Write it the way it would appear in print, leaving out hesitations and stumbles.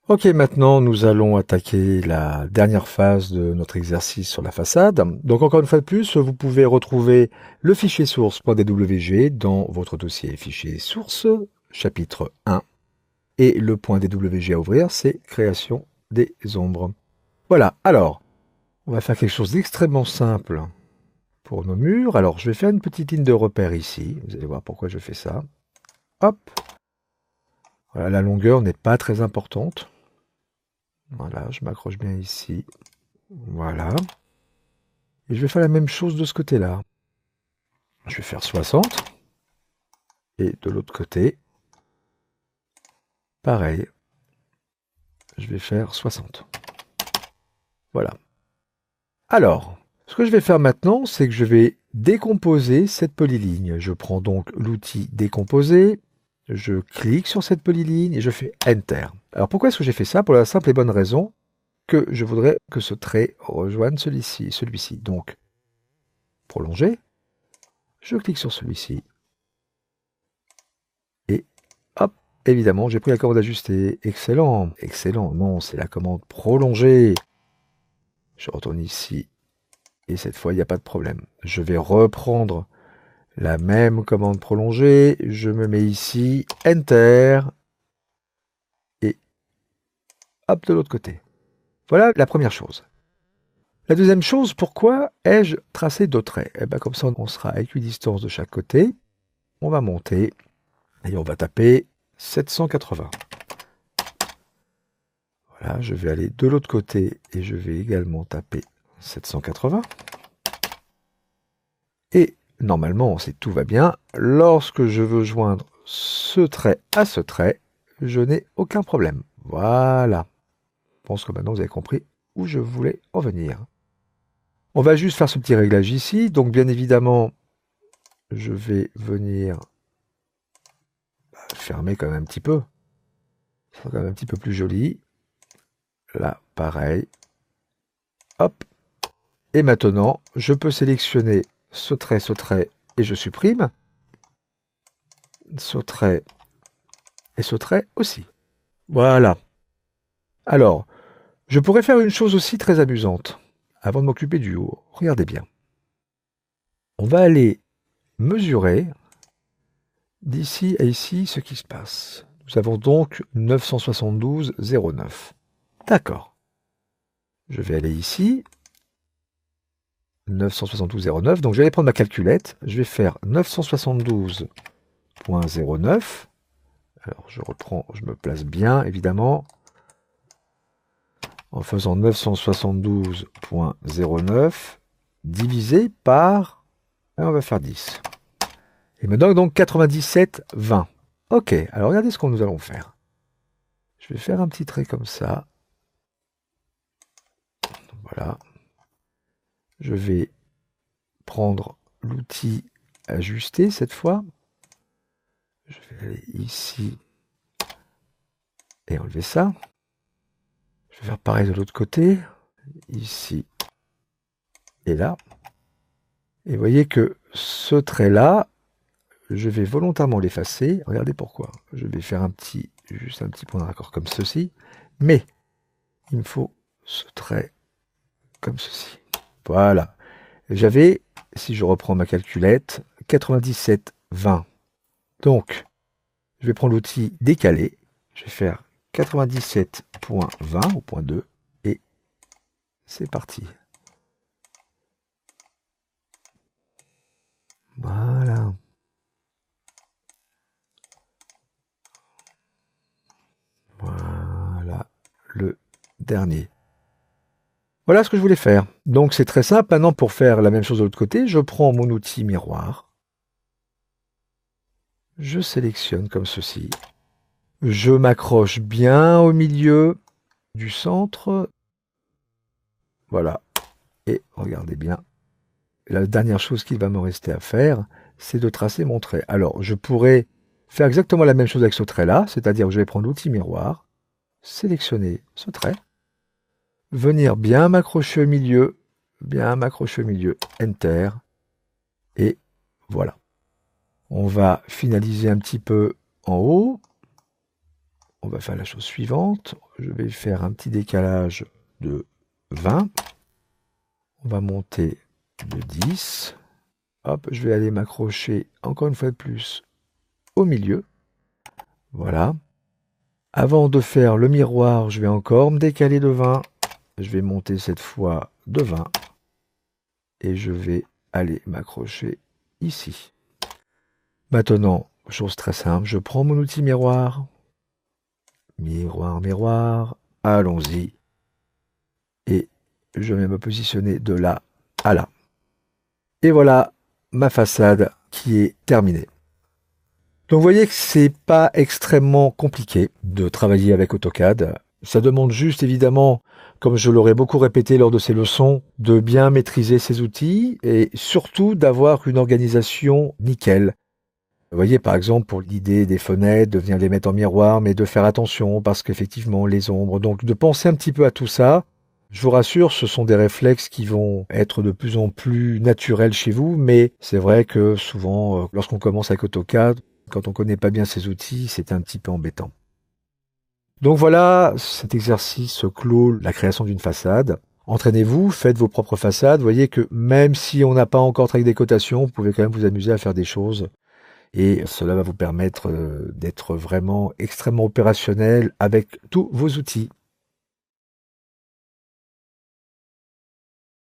Ok, maintenant nous allons attaquer la dernière phase de notre exercice sur la façade. Donc encore une fois de plus, vous pouvez retrouver le fichier source.dwg dans votre dossier fichier source, chapitre 1. Et le point DWG à ouvrir, c'est création des ombres. Voilà, alors, on va faire quelque chose d'extrêmement simple pour nos murs. Alors, je vais faire une petite ligne de repère ici. Vous allez voir pourquoi je fais ça. Hop. Voilà, la longueur n'est pas très importante. Voilà, je m'accroche bien ici. Voilà. Et je vais faire la même chose de ce côté-là. Je vais faire 60. Et de l'autre côté, pareil. Je vais faire 60. Voilà. Alors, ce que je vais faire maintenant, c'est que je vais décomposer cette polyligne. Je prends donc l'outil décomposer, je clique sur cette polyligne et je fais Enter. Alors pourquoi est-ce que j'ai fait ça? Pour la simple et bonne raison que je voudrais que ce trait rejoigne celui-ci. Donc, prolonger, je clique sur celui-ci et hop, évidemment, j'ai pris la commande ajuster. Excellent, excellent. Non, c'est la commande prolonger. Je retourne ici et cette fois, il n'y a pas de problème. Je vais reprendre la même commande prolongée. Je me mets ici, Enter, et hop, de l'autre côté. Voilà la première chose. La deuxième chose, pourquoi ai-je tracé deux traits? Eh bien, comme ça, on sera à équidistance de chaque côté. On va monter et on va taper 780. Voilà, je vais aller de l'autre côté et je vais également taper 780. Et normalement, si tout va bien, lorsque je veux joindre ce trait à ce trait, je n'ai aucun problème. Voilà. Je pense que maintenant vous avez compris où je voulais en venir. On va juste faire ce petit réglage ici. Donc bien évidemment, je vais venir fermer quand même un petit peu. Ça sera quand même un petit peu plus joli. Là, pareil. Hop. Et maintenant, je peux sélectionner ce trait, et je supprime. Ce trait et ce trait aussi. Voilà. Alors, je pourrais faire une chose aussi très amusante. Avant de m'occuper du haut, regardez bien. On va aller mesurer d'ici à ici ce qui se passe. Nous avons donc 972,09. D'accord. Je vais aller ici. 972,09. Donc je vais aller prendre ma calculette. Je vais faire 972,09. Alors je reprends, je me place bien évidemment. En faisant 972,09 divisé par, on va faire 10. Il me donne donc 97,20. Ok, alors regardez ce que nous allons faire. Je vais faire un petit trait comme ça. Voilà. Je vais prendre l'outil ajuster cette fois. Je vais aller ici et enlever ça. Je vais faire pareil de l'autre côté. Ici et là. Et vous voyez que ce trait-là, je vais volontairement l'effacer. Regardez pourquoi. Je vais faire juste un petit point de raccord comme ceci. Mais il me faut ce trait comme ceci. Voilà. J'avais, si je reprends ma calculette, 97,20. Donc, je vais prendre l'outil décaler. Je vais faire 97,20 au point 2. Et c'est parti. Voilà. Voilà le dernier. Voilà ce que je voulais faire. Donc c'est très simple. Maintenant, pour faire la même chose de l'autre côté, je prends mon outil miroir. Je sélectionne comme ceci. Je m'accroche bien au milieu du centre. Voilà. Et regardez bien. La dernière chose qu'il va me rester à faire, c'est de tracer mon trait. Alors, je pourrais faire exactement la même chose avec ce trait-là, c'est-à-dire que je vais prendre l'outil miroir, sélectionner ce trait, venir bien m'accrocher au milieu, Enter, et voilà. On va finaliser un petit peu en haut. on va faire la chose suivante. Je vais faire un petit décalage de 20. On va monter de 10. Hop, je vais aller m'accrocher encore une fois de plus au milieu. Voilà. Avant de faire le miroir, je vais encore me décaler de 20. Je vais monter cette fois de 20. Et je vais aller m'accrocher ici. Maintenant, chose très simple, je prends mon outil miroir. Miroir, miroir, allons-y. Et je vais me positionner de là à là. Et voilà ma façade qui est terminée. Donc vous voyez que c'est pas extrêmement compliqué de travailler avec AutoCAD. Ça demande juste évidemment, comme je l'aurais beaucoup répété lors de ces leçons, de bien maîtriser ces outils et surtout d'avoir une organisation nickel. Vous voyez par exemple pour l'idée des fenêtres, de venir les mettre en miroir, mais de faire attention parce qu'effectivement les ombres, donc de penser un petit peu à tout ça. Je vous rassure, ce sont des réflexes qui vont être de plus en plus naturels chez vous, mais c'est vrai que souvent, lorsqu'on commence avec AutoCAD, quand on ne connaît pas bien ces outils, c'est un petit peu embêtant. Donc voilà, cet exercice clôt la création d'une façade. Entraînez-vous, faites vos propres façades. Vous voyez que même si on n'a pas encore travaillé avec des cotations, vous pouvez quand même vous amuser à faire des choses. Et cela va vous permettre d'être vraiment extrêmement opérationnel avec tous vos outils.